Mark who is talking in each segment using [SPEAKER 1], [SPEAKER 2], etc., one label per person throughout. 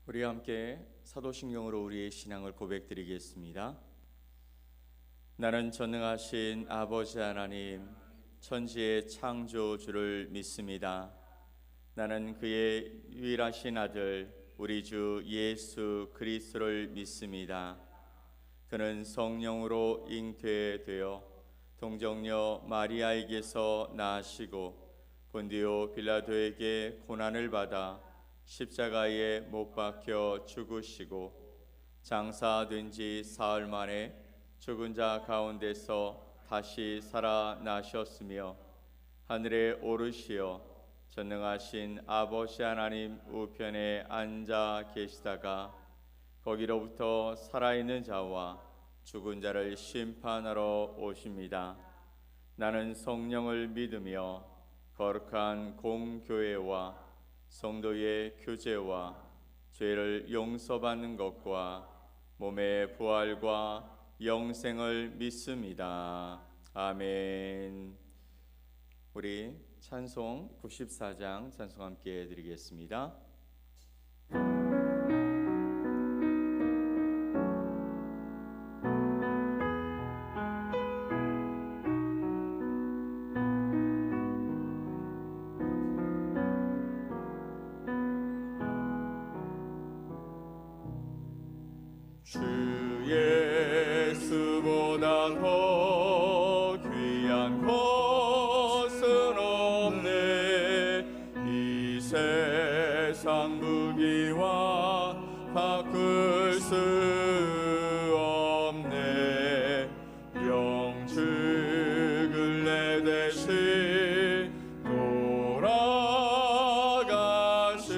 [SPEAKER 1] 우리 함께 사도신경으로 우리의 신앙을 고백드리겠습니다. 나는 전능하신 아버지 하나님, 천지의 창조주를 믿습니다. 나는 그의 유일하신 아들 우리 주 예수 그리스도를 믿습니다. 그는 성령으로 잉태되어 동정녀 마리아에게서 나시고 본디오 빌라도에게 고난을 받아 십자가에 못 박혀 죽으시고 장사된 지 사흘 만에 죽은 자 가운데서 다시 살아나셨으며 하늘에 오르시어 전능하신 아버지 하나님 우편에 앉아 계시다가 거기로부터 살아있는 자와 죽은 자를 심판하러 오십니다. 나는 성령을 믿으며 거룩한 공교회와 성도의 교제와 죄를 용서받는 것과 몸의 부활과 영생을 믿습니다. 아멘. 우리 찬송 94장 찬송 함께 해드리겠습니다.
[SPEAKER 2] 주 예수보다 더 귀한 것은 없네. 이 세상 무기와 바꿀 수 없네. 영축을 내 대신 돌아가신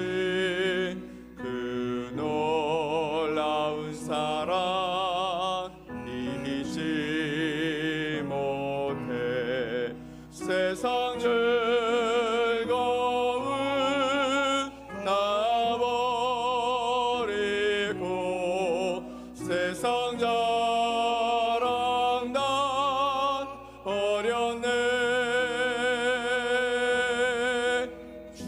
[SPEAKER 2] 그 놀라운 사랑 잊지 못해. 세상 즐거움 다 버리고 세상 자랑 다 버렸네. 주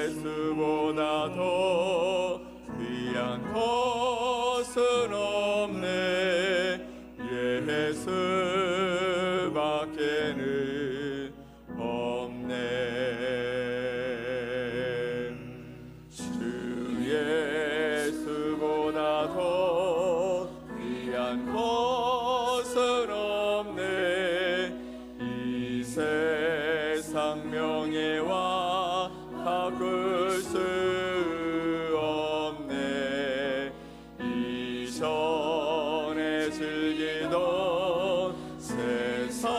[SPEAKER 2] 예수보다 더 귀한 것은 없네. 예수밖에는 없네. 주 예수보다 더 귀한 것은 없네. 이 세상 명예와 바꿀 수 없네. 이전에 즐기던 세상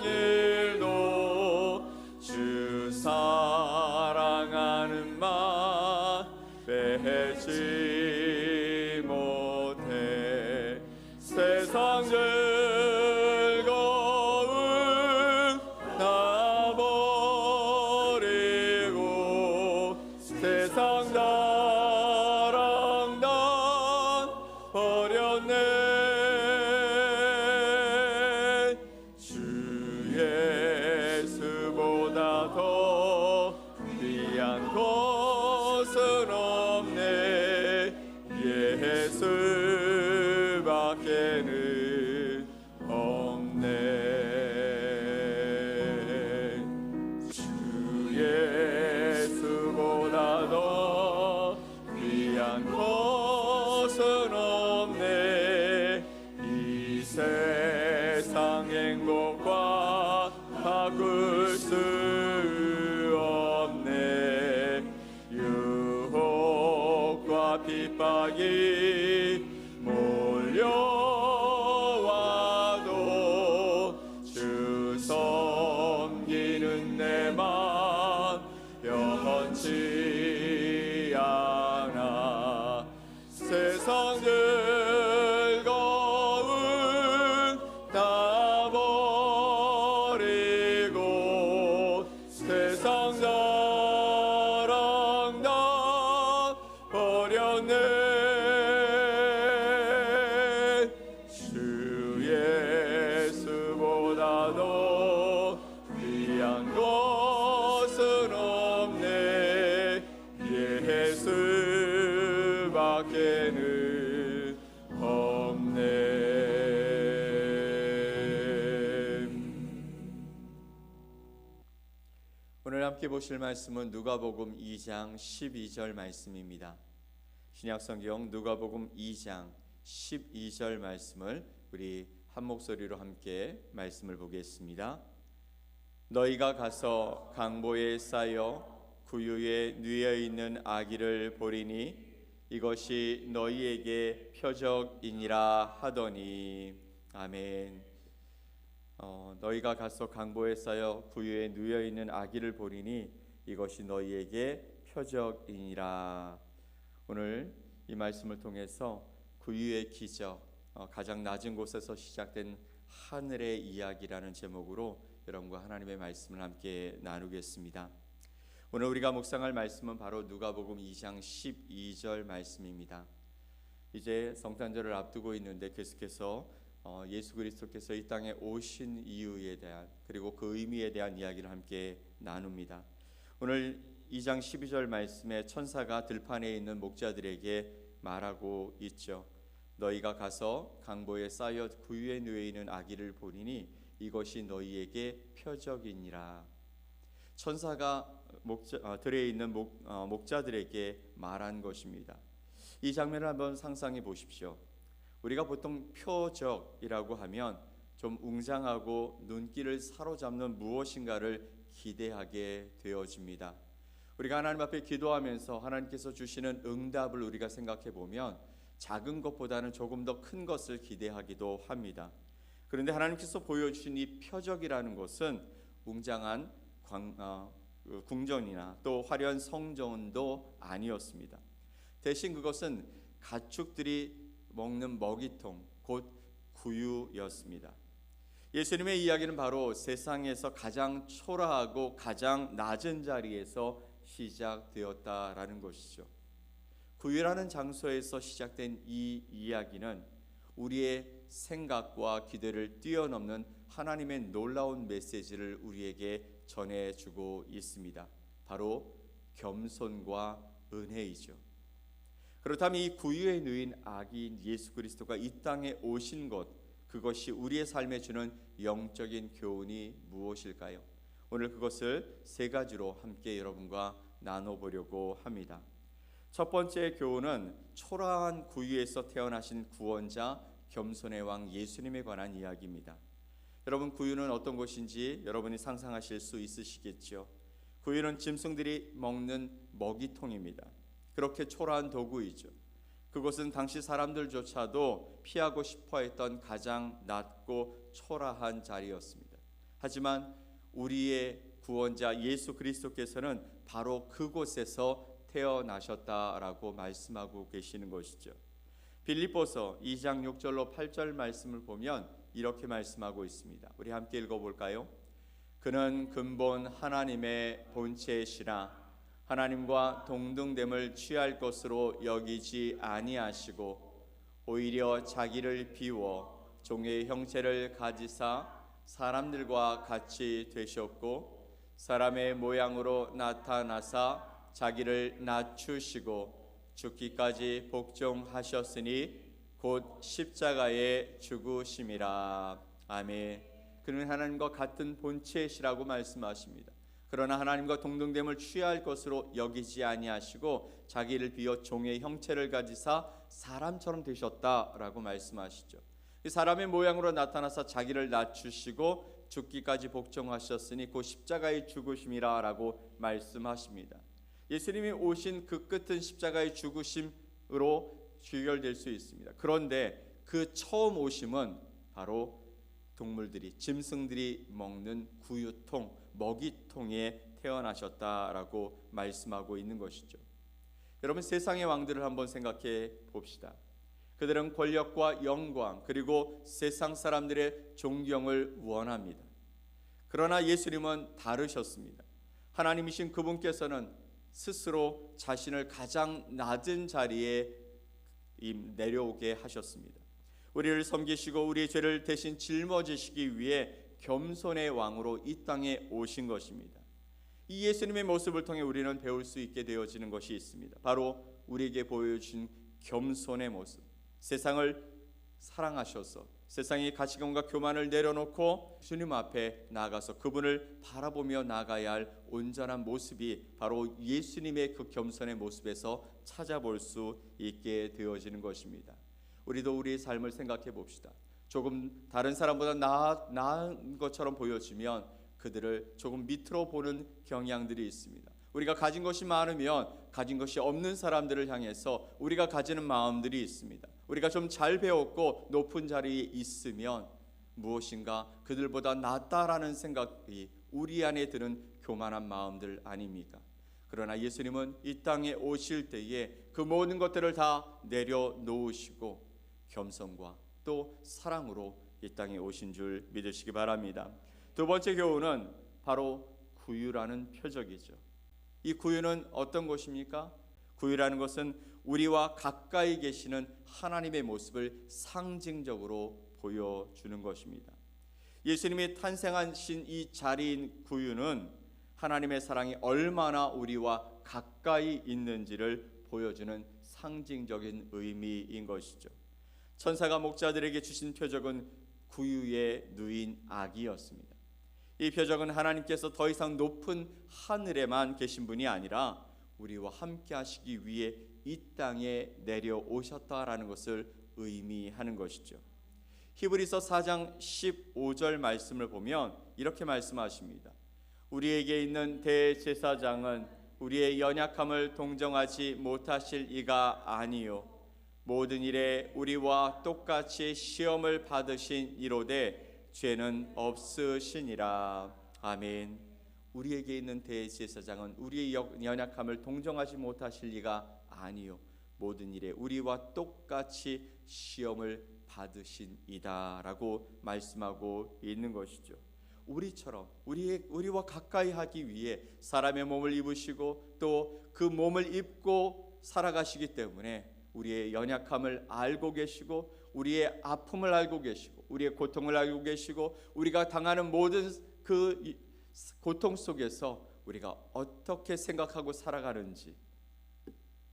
[SPEAKER 2] 일도 주 사랑하는 맘 빼지 못해. 세상 즐거움 다 버리고 세상 자랑 다 버렸네. 주 예수보다 더 귀한 것은 없네. 예수밖에는 없네. 주 예수보다 더 귀한 것은 없네. 이 세상 행복과 바꿀 수 없네. 유혹과 핍박이 몰려와도 주 섬기는 내 맘 변치 않아. 세상 즐거움 다 버리고 세상 자랑 다 버렸네. 주 예수보다 더 귀한 것은 없네.
[SPEAKER 1] 오늘 함께 보실 말씀은 누가복음 2장 12절 말씀입니다. 신약성경 누가복음 2장 12절 말씀을 우리 한 목소리로 함께 말씀을 보겠습니다. 너희가 가서 강보에 쌓여 구유에 누워 있는 아기를 보리니 이것이 너희에게 표적이니라 하더니 아멘. 너희가 가서 강보에 쌓여 구유에 누워 있는 아기를 보리니 이것이 너희에게 표적이니라. 오늘 이 말씀을 통해서 구유의 기적, 가장 낮은 곳에서 시작된 하늘의 이야기라는 제목으로 여러분과 하나님의 말씀을 함께 나누겠습니다. 오늘 우리가 묵상할 말씀은 바로 누가복음 2장 12절 말씀입니다. 이제 성탄절을 앞두고 있는데 계속해서 예수 그리스도께서 이 땅에 오신 이유에 대한 그리고 그 의미에 대한 이야기를 함께 나눕니다. 오늘 2장 12절 말씀에 천사가 들판에 있는 목자들에게 말하고 있죠. 너희가 가서 강보에 쌓여 구유에 누워 있는 아기를 보리니 이것이 너희에게 표적이니라. 천사가 들에 있는 목자들에게 말한 것입니다. 이 장면을 한번 상상해 보십시오. 우리가 보통 표적이라고 하면 좀 웅장하고 눈길을 사로잡는 무엇인가를 기대하게 되어집니다. 우리가 하나님 앞에 기도하면서 하나님께서 주시는 응답을 우리가 생각해 보면 작은 것보다는 조금 더 큰 것을 기대하기도 합니다. 그런데 하나님께서 보여주신 이 표적이라는 것은 웅장한 궁전이나 또 화려한 성전도 아니었습니다. 대신 그것은 가축들이 먹는 먹이통, 곧 구유였습니다. 예수님의 이야기는 바로 세상에서 가장 초라하고 가장 낮은 자리에서 시작되었다라는 것이죠. 구유라는 장소에서 시작된 이 이야기는 우리의 생각과 기대를 뛰어넘는 하나님의 놀라운 메시지를 우리에게 전해주고 있습니다. 바로 겸손과 은혜이죠. 그렇다면 이 구유에 누인 아기인 예수 그리스도가 이 땅에 오신 것, 그것이 우리의 삶에 주는 영적인 교훈이 무엇일까요? 오늘 그것을 세 가지로 함께 여러분과 나눠보려고 합니다. 첫 번째 교훈은 초라한 구유에서 태어나신 구원자 겸손의 왕 예수님에 관한 이야기입니다. 여러분, 구유는 어떤 것인지 여러분이 상상하실 수 있으시겠죠? 구유는 짐승들이 먹는 먹이통입니다. 그렇게 초라한 도구이죠. 그곳은 당시 사람들조차도 피하고 싶어했던 가장 낮고 초라한 자리였습니다. 하지만 우리의 구원자 예수 그리스도께서는 바로 그곳에서 태어나셨다라고 말씀하고 계시는 것이죠. 빌립보서 2장 6절로 8절 말씀을 보면 이렇게 말씀하고 있습니다. 우리 함께 읽어볼까요? 그는 근본 하나님의 본체시라 하나님과 동등됨을 취할 것으로 여기지 아니하시고 오히려 자기를 비워 종의 형체를 가지사 사람들과 같이 되셨고 사람의 모양으로 나타나사 자기를 낮추시고 죽기까지 복종하셨으니 곧 십자가에 죽으심이라. 아멘. 그는 하나님과 같은 본체시라고 말씀하십니다. 그러나 하나님과 동등됨을 취할 것으로 여기지 아니하시고 자기를 비워 종의 형체를 가지사 사람처럼 되셨다라고 말씀하시죠. 사람의 모양으로 나타나서 자기를 낮추시고 죽기까지 복종하셨으니 곧 십자가의 죽으심이라라고 말씀하십니다. 예수님이 오신 그 끝은 십자가의 죽으심으로 귀결될 수 있습니다. 그런데 그 처음 오심은 바로 동물들이, 짐승들이 먹는 구유통, 먹이통에 태어나셨다라고 말씀하고 있는 것이죠. 여러분, 세상의 왕들을 한번 생각해 봅시다. 그들은 권력과 영광 그리고 세상 사람들의 존경을 원합니다. 그러나 예수님은 다르셨습니다. 하나님이신 그분께서는 스스로 자신을 가장 낮은 자리에 내려오게 하셨습니다. 우리를 섬기시고 우리의 죄를 대신 짊어지시기 위해 겸손의 왕으로 이 땅에 오신 것입니다. 이 예수님의 모습을 통해 우리는 배울 수 있게 되어지는 것이 있습니다. 바로 우리에게 보여주신 겸손의 모습, 세상을 사랑하셔서 세상의 가치관과 교만을 내려놓고 주님 앞에 나아가서 그분을 바라보며 나가야 할 온전한 모습이 바로 예수님의 그 겸손의 모습에서 찾아볼 수 있게 되어지는 것입니다. 우리도 우리의 삶을 생각해 봅시다. 조금 다른 사람보다 나은 것처럼 보여지면 그들을 조금 밑으로 보는 경향들이 있습니다. 우리가 가진 것이 많으면 가진 것이 없는 사람들을 향해서 우리가 가지는 마음들이 있습니다. 우리가 좀 잘 배웠고 높은 자리에 있으면 무엇인가 그들보다 낫다라는 생각이 우리 안에 드는 교만한 마음들 아닙니까? 그러나 예수님은 이 땅에 오실 때에 그 모든 것들을 다 내려놓으시고 겸손과 또 사랑으로 이 땅에 오신 줄 믿으시기 바랍니다. 두 번째 교훈은 바로 구유라는 표적이죠. 이 구유는 어떤 것입니까? 구유라는 것은 우리와 가까이 계시는 하나님의 모습을 상징적으로 보여주는 것입니다. 예수님이 탄생하신 이 자리인 구유는 하나님의 사랑이 얼마나 우리와 가까이 있는지를 보여주는 상징적인 의미인 것이죠. 천사가 목자들에게 주신 표적은 구유에 누인 아기였습니다. 이 표적은 하나님께서 더 이상 높은 하늘에만 계신 분이 아니라 우리와 함께 하시기 위해 이 땅에 내려오셨다라는 것을 의미하는 것이죠. 히브리서 4장 15절 말씀을 보면 이렇게 말씀하십니다. 우리에게 있는 대제사장은 우리의 연약함을 동정하지 못하실 이가 아니요 모든 일에 우리와 똑같이 시험을 받으신 이로되 죄는 없으시니라. 아멘. 우리에게 있는 대제사장은 우리의 연약함을 동정하지 못하실 리가 아니요 모든 일에 우리와 똑같이 시험을 받으신 이다라고 말씀하고 있는 것이죠. 우리처럼 우리와 가까이 하기 위해 사람의 몸을 입으시고 또 그 몸을 입고 살아가시기 때문에 우리의 연약함을 알고 계시고 우리의 아픔을 알고 계시고 우리의 고통을 알고 계시고 우리가 당하는 모든 그 고통 속에서 우리가 어떻게 생각하고 살아가는지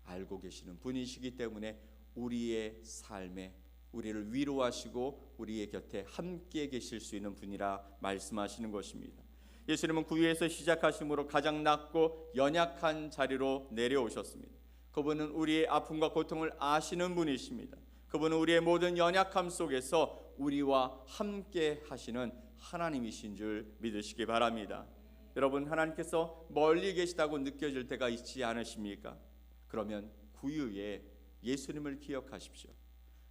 [SPEAKER 1] 알고 계시는 분이시기 때문에 우리의 삶에 우리를 위로하시고 우리의 곁에 함께 계실 수 있는 분이라 말씀하시는 것입니다. 예수님은 구유에서 시작하심으로 가장 낮고 연약한 자리로 내려오셨습니다. 그분은 우리의 아픔과 고통을 아시는 분이십니다. 그분은 우리의 모든 연약함 속에서 우리와 함께 하시는 하나님이신 줄 믿으시기 바랍니다. 여러분, 하나님께서 멀리 계시다고 느껴질 때가 있지 않으십니까? 그러면 구유에 예수님을 기억하십시오.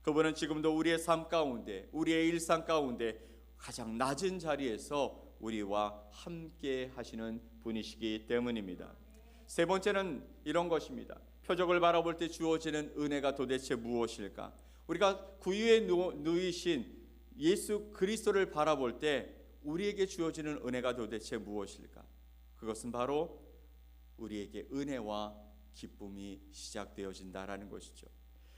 [SPEAKER 1] 그분은 지금도 우리의 삶 가운데, 우리의 일상 가운데 가장 낮은 자리에서 우리와 함께 하시는 분이시기 때문입니다. 세 번째는 이런 것입니다. 표적을 바라볼 때 주어지는 은혜가 도대체 무엇일까? 우리가 구유에 누이신 예수 그리스도를 바라볼 때 우리에게 주어지는 은혜가 도대체 무엇일까? 그것은 바로 우리에게 은혜와 기쁨이 시작되어진다라는 것이죠.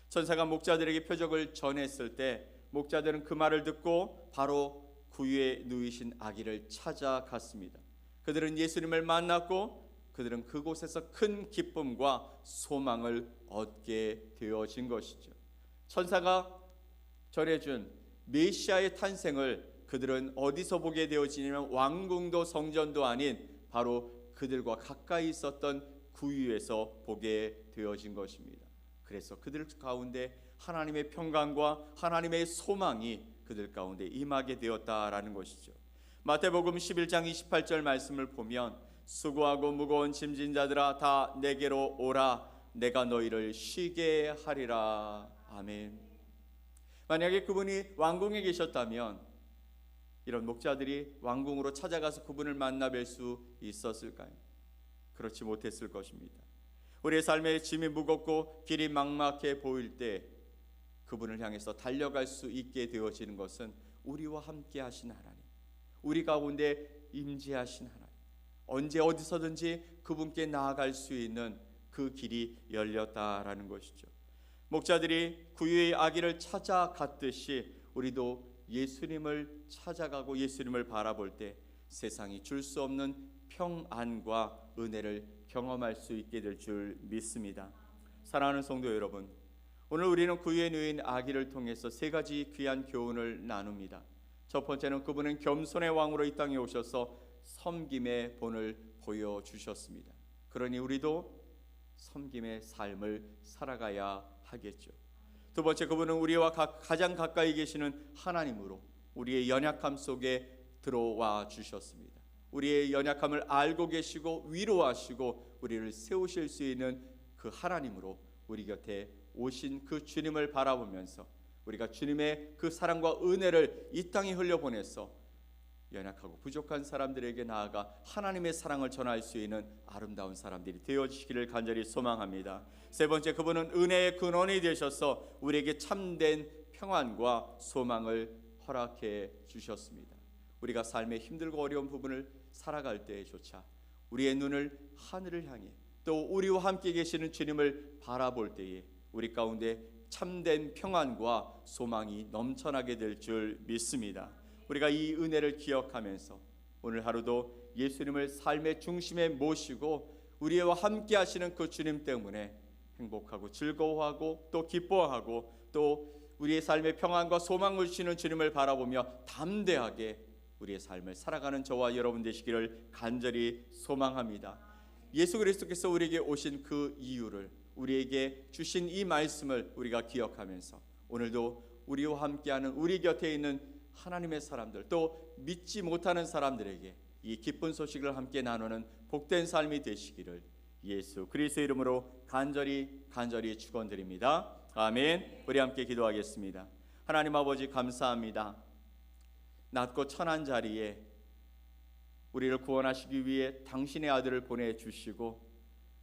[SPEAKER 1] 천사가 목자들에게 표적을 전했을 때 목자들은 그 말을 듣고 바로 구유에 누이신 아기를 찾아갔습니다. 그들은 예수님을 만났고 그들은 그곳에서 큰 기쁨과 소망을 얻게 되어진 것이죠. 천사가 전해준 메시아의 탄생을 그들은 어디서 보게 되어지냐면 왕궁도 성전도 아닌 바로 그들과 가까이 있었던 구유에서 보게 되어진 것입니다. 그래서 그들 가운데 하나님의 평강과 하나님의 소망이 그들 가운데 임하게 되었다라는 것이죠. 마태복음 11장 28절 말씀을 보면 수고하고 무거운 짐진 자들아 다 내게로 오라 내가 너희를 쉬게 하리라. 아멘. 만약에 그분이 왕궁에 계셨다면 이런 목자들이 왕궁으로 찾아가서 그분을 만나 뵐 수 있었을까요? 그렇지 못했을 것입니다. 우리의 삶의 짐이 무겁고 길이 막막해 보일 때 그분을 향해서 달려갈 수 있게 되어지는 것은 우리와 함께 하신 하나님, 우리 가운데 임재하신 하나님, 언제 어디서든지 그분께 나아갈 수 있는 그 길이 열렸다라는 것이죠. 목자들이 구유의 아기를 찾아갔듯이 우리도 예수님을 찾아가고 예수님을 바라볼 때 세상이 줄 수 없는 평안과 은혜를 경험할 수 있게 될 줄 믿습니다. 사랑하는 성도 여러분, 오늘 우리는 구유의 누인 아기를 통해서 세 가지 귀한 교훈을 나눕니다. 첫 번째는 그분은 겸손의 왕으로 이 땅에 오셔서 섬김의 본을 보여주셨습니다. 그러니 우리도 섬김의 삶을 살아가야 하겠죠. 두 번째, 그분은 우리와 가장 가까이 계시는 하나님으로 우리의 연약함 속에 들어와 주셨습니다. 우리의 연약함을 알고 계시고 위로하시고 우리를 세우실 수 있는 그 하나님으로 우리 곁에 오신 그 주님을 바라보면서 우리가 주님의 그 사랑과 은혜를 이 땅에 흘려보내서 연약하고 부족한 사람들에게 나아가 하나님의 사랑을 전할 수 있는 아름다운 사람들이 되어주시기를 간절히 소망합니다. 세 번째, 그분은 은혜의 근원이 되셔서 우리에게 참된 평안과 소망을 허락해 주셨습니다. 우리가 삶의 힘들고 어려운 부분을 살아갈 때조차 우리의 눈을 하늘을 향해 또 우리와 함께 계시는 주님을 바라볼 때에 우리 가운데 참된 평안과 소망이 넘쳐나게 될 줄 믿습니다. 우리가 이 은혜를 기억하면서 오늘 하루도 예수님을 삶의 중심에 모시고 우리와 함께 하시는 그 주님 때문에 행복하고 즐거워하고 또 기뻐하고 또 우리의 삶의 평안과 소망을 주시는 주님을 바라보며 담대하게 우리의 삶을 살아가는 저와 여러분 되시기를 간절히 소망합니다. 예수 그리스도께서 우리에게 오신 그 이유를, 우리에게 주신 이 말씀을 우리가 기억하면서 오늘도 우리와 함께하는 우리 곁에 있는 하나님의 사람들, 또 믿지 못하는 사람들에게 이 기쁜 소식을 함께 나누는 복된 삶이 되시기를 예수 그리스도의 이름으로 간절히 축원드립니다. 아멘. 우리 함께 기도하겠습니다. 하나님 아버지, 감사합니다. 낮고 천한 자리에 우리를 구원하시기 위해 당신의 아들을 보내주시고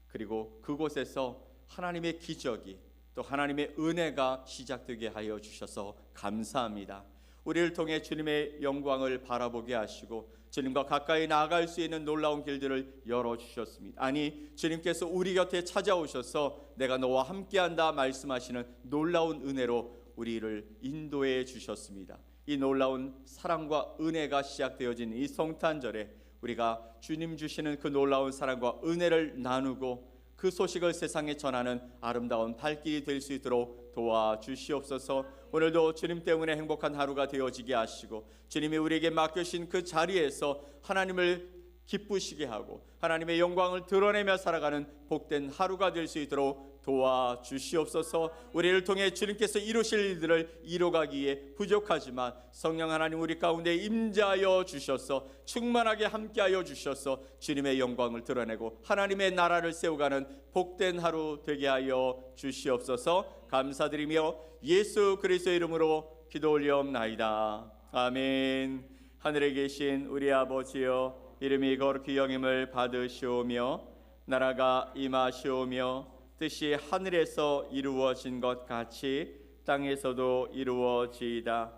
[SPEAKER 1] 그리고 그곳에서 하나님의 기적이 또 하나님의 은혜가 시작되게 하여 주셔서 감사합니다. 우리를 통해 주님의 영광을 바라보게 하시고 주님과 가까이 나아갈 수 있는 놀라운 길들을 열어주셨습니다. 아니, 주님께서 우리 곁에 찾아오셔서 내가 너와 함께한다 말씀하시는 놀라운 은혜로 우리를 인도해 주셨습니다. 이 놀라운 사랑과 은혜가 시작되어진 이 성탄절에 우리가 주님 주시는 그 놀라운 사랑과 은혜를 나누고 그 소식을 세상에 전하는 아름다운 발길이 될 수 있도록 도와주시옵소서. 오늘도 주님 때문에 행복한 하루가 되어지게 하시고 주님이 우리에게 맡겨신 그 자리에서 하나님을 기쁘시게 하고 하나님의 영광을 드러내며 살아가는 복된 하루가 될 수 있도록 도와주시옵소서. 우리를 통해 주님께서 이루실 일들을 이루가기에 부족하지만 성령 하나님 우리 가운데 임재하여 주셔서 충만하게 함께하여 주셔서 주님의 영광을 드러내고 하나님의 나라를 세워가는 복된 하루 되게 하여 주시옵소서. 감사드리며 예수 그리스도의 이름으로 기도 올리옵나이다. 아멘. 하늘에 계신 우리 아버지여, 이름이 거룩히 여김을 받으시오며 나라가 임하시오며 뜻이 하늘에서 이루어진 것 같이 땅에서도 이루어지이다.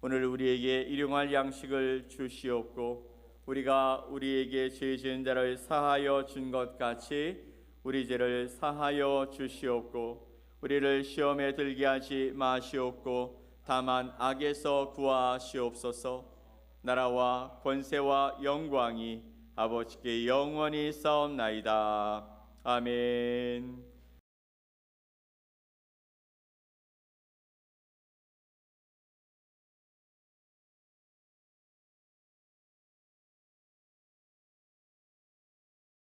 [SPEAKER 1] 오늘 우리에게 일용할 양식을 주시옵고 우리가 우리에게 죄 지은 자를 사하여 준 것 같이 우리 죄를 사하여 주시옵고 우리를 시험에 들게 하지 마시옵고 다만 악에서 구하시옵소서. 나라와 권세와 영광이 아버지께 영원히 싸움나이다. 아멘.